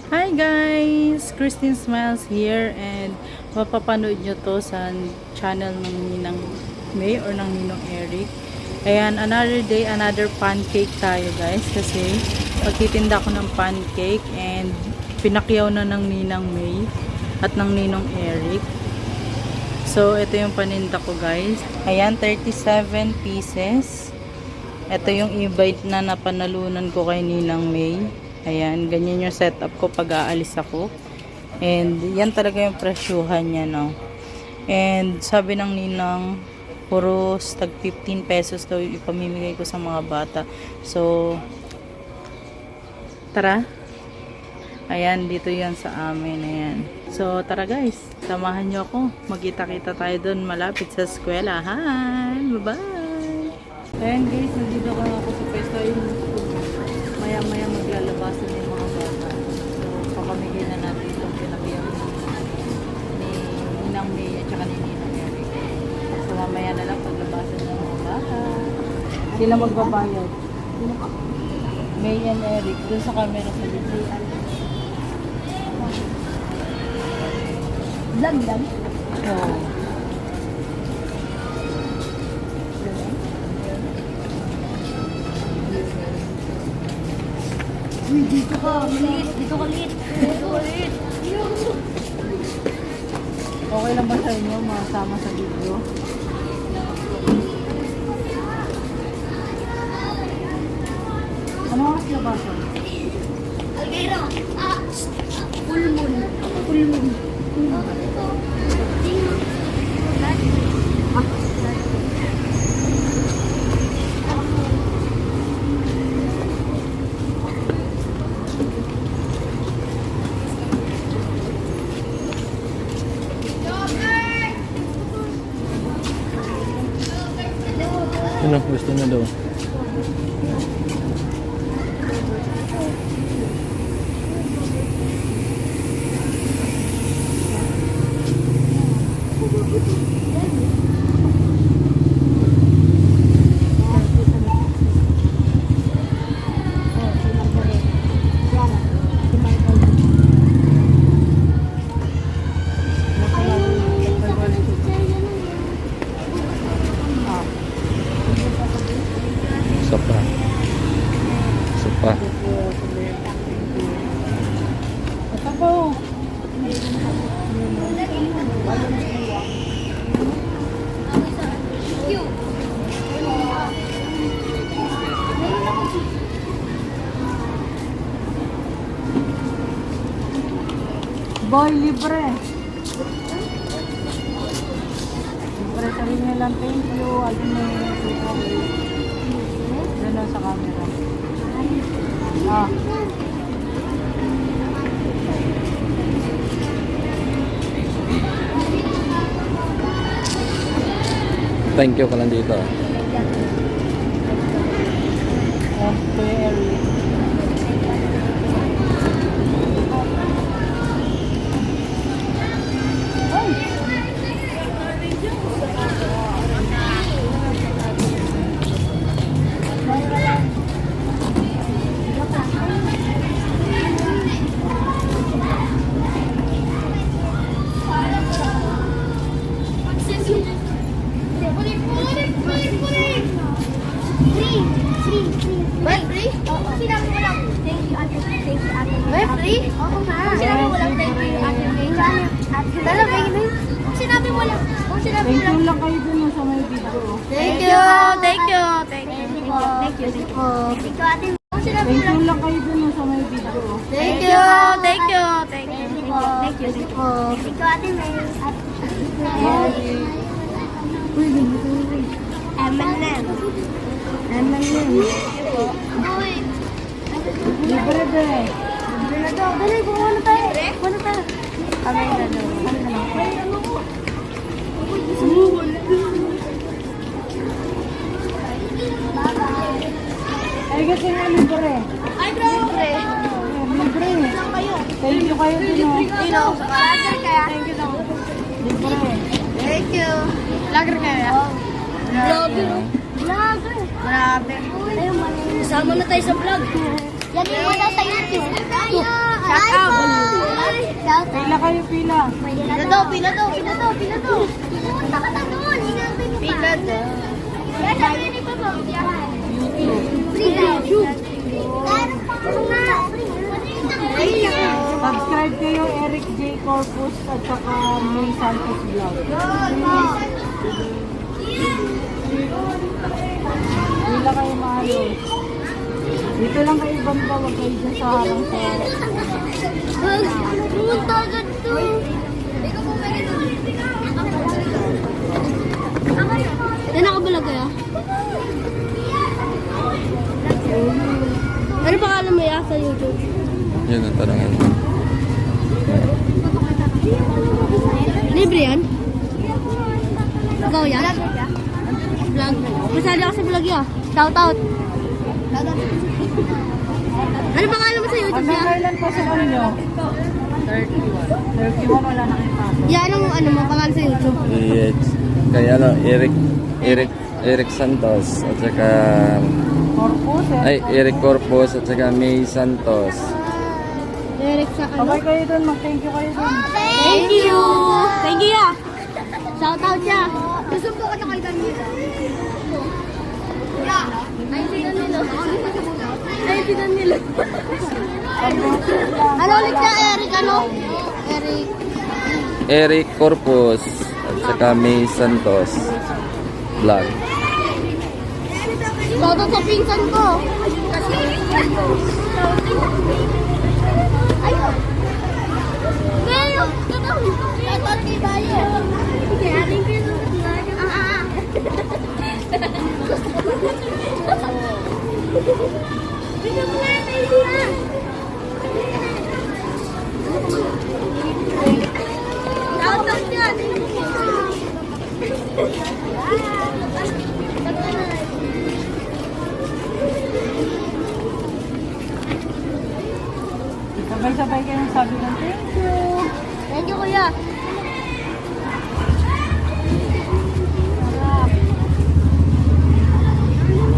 Hi guys! Christine Smiles here and mapapanood nyo to sa channel ng Ninang May or ng Ninong Eric. Ayan, another day, another pancake tayo guys kasi magtitinda ko ng pancake and pinakyaw na ng Ninang May at ng Ninong Eric. So, ito yung paninda ko guys. Ayan, 37 pieces. Ito yung e-bite na napanalunan ko kay Ninang May. Ayan, ganyan yung setup ko pag aalis ako. And yan talaga yung presyuhan niya, no. And sabi ng ninang, puro tag 15 pesos daw ipamimigay ko sa mga bata. So, tara. Ayan, dito yan sa amin. Ayan. So, tara guys. Samahan nyo ako. Magkita-kita tayo doon malapit sa eskwela. Hi! Bye-bye! Ayan guys, nandito ko ako sa pwesto yung maya-maya maglalabasan yung mga bata. So, papamigay na natin itong pinakiyang ni Ninang May at saka ni Ninang Eric. So, mamaya na lang paglabasan ng mga bata. Sila magbabayad. May and Eric. Doon sa camera sa video. Vlog lang? Oo. Uy, dito ka, maliit. Dito ka liit. Dito ka liit. Okay lang ba sa inyo masama sa video? Ano oras labasan? Algera. Full moon. Full moon. Ano gusto na daw? Sopa. Sopa. Ito po. Boy, libre. Libre, sabihin nyo lang thank you. Alin na yung gano'n sa camera. Ah. Thank you ka lang dito. Very. Free? Oo. Sinabi mo lang, thank you, ate. Thank you, ate. Free? Oo nga. Sinabi mo lang, thank you, ate. Talaga, sinabi mo lang. Thank you lang kayo dun sa may video. Thank you. Thank you. Thank you. Thank you. Thank you. Thank you, ate. Sinabi mo Thank lang. you lang kayo dun sa may video. Thank you. Thank you. Thank you. Thank you. Thank you. Thank you, ate May. Uy, M&M. M&M. Uy. Libre de. Libre na daw. Dali, kung ano tayo. Ano tayo? Kami na daw. Ano na lang. Ay, kasi nga libre. Ay, bro. Libre. Libre. Lang kayo. Thank you kayo dun. Dino. Lager kaya? Thank you daw. Libre. Thank you. Lager kaya? Vlogger. Vlogger. Grabe. Kasama na tayo sa vlog. Yan yung wala sa YouTube. Shout out. Shout out. Pila kayo, pila. Pila daw, pila daw, pila daw, pila daw. Pumunta ka na doon, hinantay mo pa. Pila daw. Kaya ni pa ba? YouTube. Subscribe kayo, Eric J. Corpus at saka May Santos Vlog. Pila kayo maayos. Dito lang kayo banda, wag kayo dyan sa harang sa... Pumunta agad to. Yan nakabalag kayo? Ano pangalan mo ya sa YouTube? Yun ang tanongin. Libre yan? Ikaw yan? Vlog. Masali ako sa vlog ya. Shout out. Ano pangalan mo sa YouTube Hanggang ya? kailan po sa ano nyo? 31. 31 wala na kayo pasok. Ya, anong ano mo pangalan sa YouTube? Yes. Kaya ano, Eric Santos at saka Corpus, ay Eric Corpus at saka May Santos. Direct sa ano? Sabay kayo dun, mag-thank you kayo dun. Thank you! Thank you ya! Shout out siya! Gusto ko na kay Daniela. Ay, si Danilo. Ay, si Danilo. Ano ulit siya, Eric? Ano? Eric. Eric Corpus at saka May Santos vlog. Shout out sa pinsan ko. Ayun. Pero, shout out kay Bayo. Kaya ating pinsan. Sabay-sabay kayong sabi ng thank you. Thank you, kuya.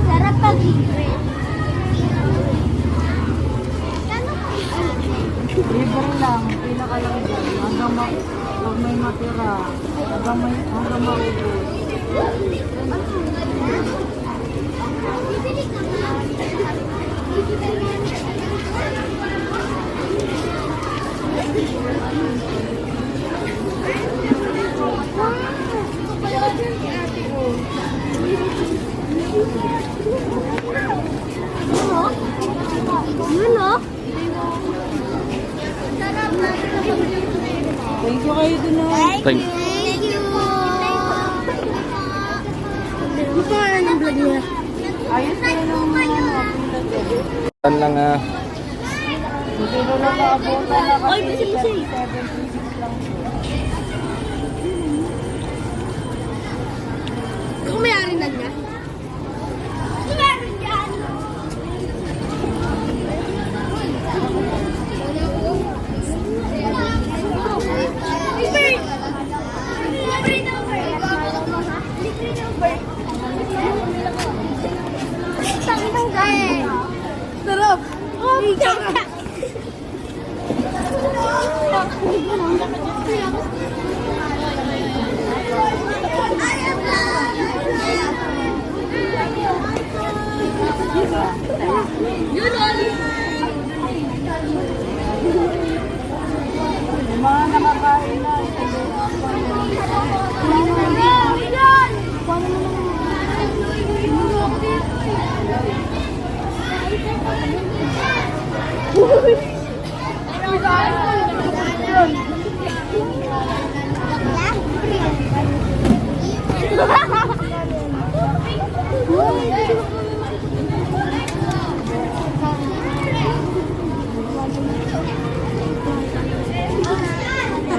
Sarap pag-libre. Libre lang, pila ka lang dyan. Hanggang pag may matira, hanggang maubos. Yun, oh. Thank you kayo dun na. Thank Thank you. Ano pangalan ng vlog niya? Ayos na rin ang mga pila dyan. Tan lang ah. Siguro lang naabutan na Oy, kasi busy. 736 lang po. Kung may-ari na niya? Meron yan! Sarap! Yun Yung mga nakakain na,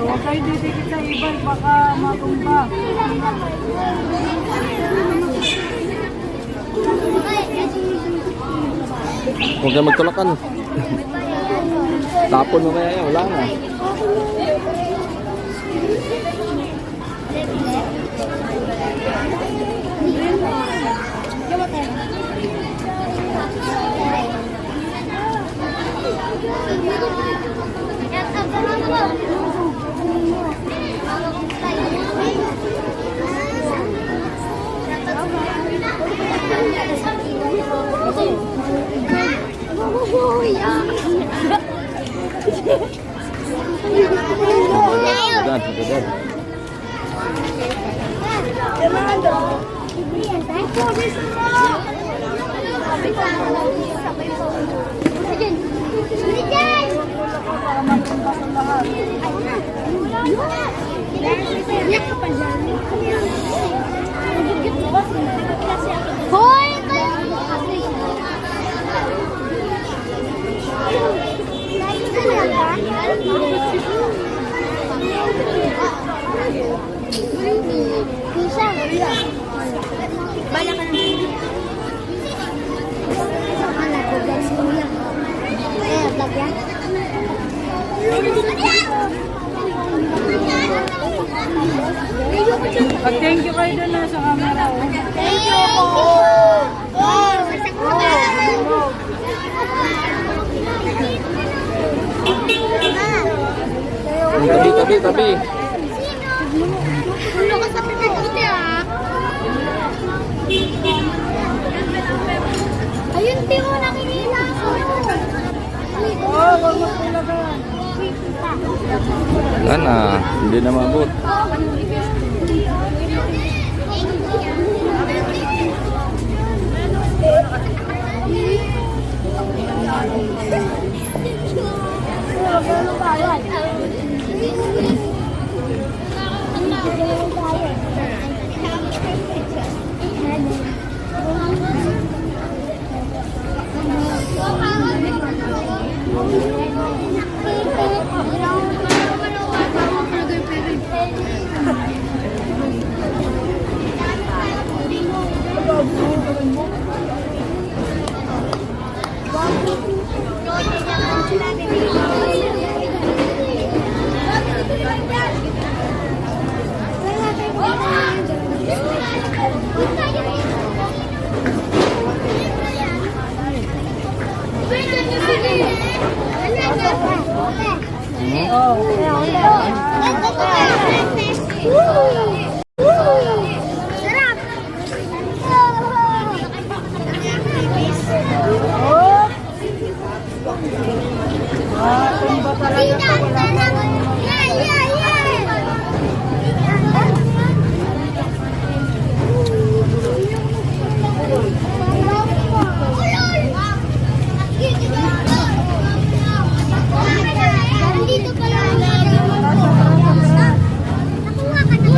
huwag kayo didikit sa iba, baka matumba. Huwag kayo magtulakan. Tapon mo kaya yan, wala na. Yan, Agad, agad. Hoy! Bala ka na. Pag-thank you kayo doon na sa camera. Oh. Thank you po. Oh, masak mo ba? Tabi, tabi, tabi. Ulo ka sa pinagkuti ah. Ayun, di mo nakikita ako. Oh, wag mo talaga. Wala na, hindi na mabot. Dito pala. Nakuha ka na.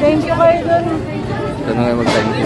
Thank you kayo doon. Ito na kayo mag-thank you.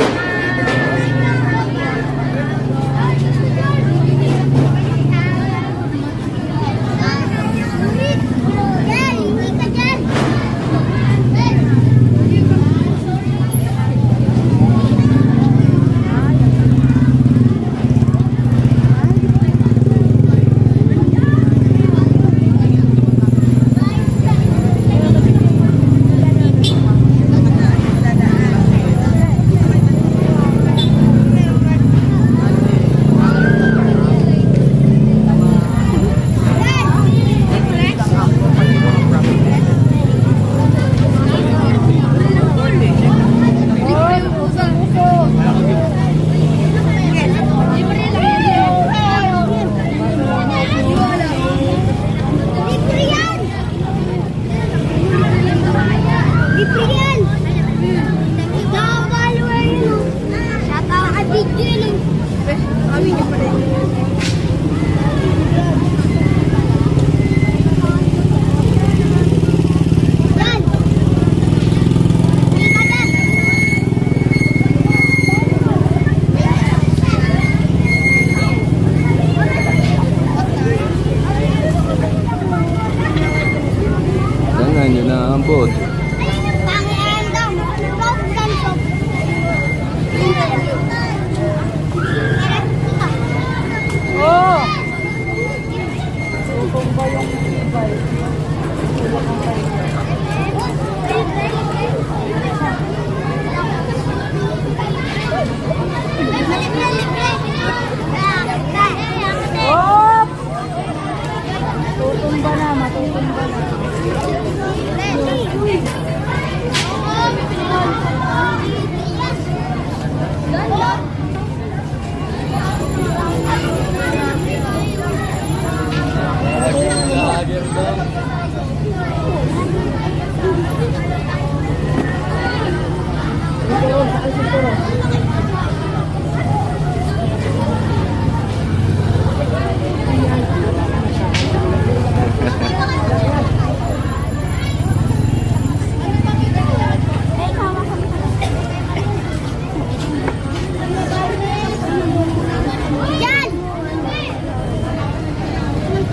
Yan!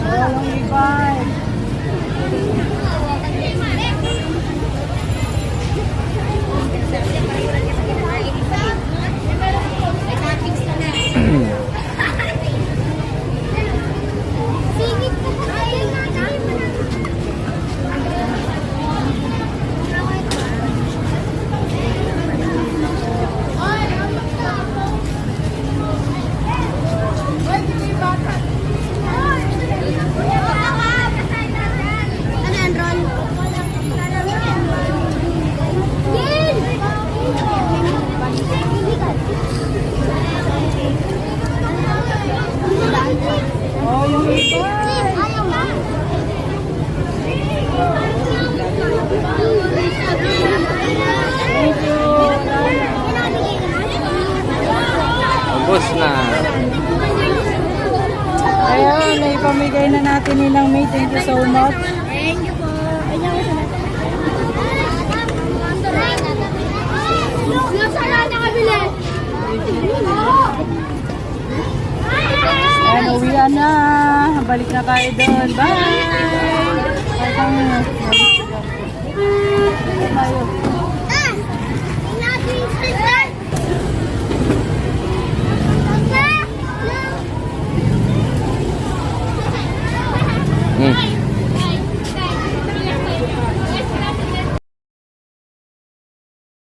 Walang ibay. Singit ko pa kayo na. Ano yan, Ron? Oh, yung ibay. Thank you. Ubus na. Ayan, naipamigay na natin nilang May. Thank you so much. Thank you po. Nasaan nakabili? Ayan, uwian na. Balik na tayo doon. Bye! Bye! Tayo.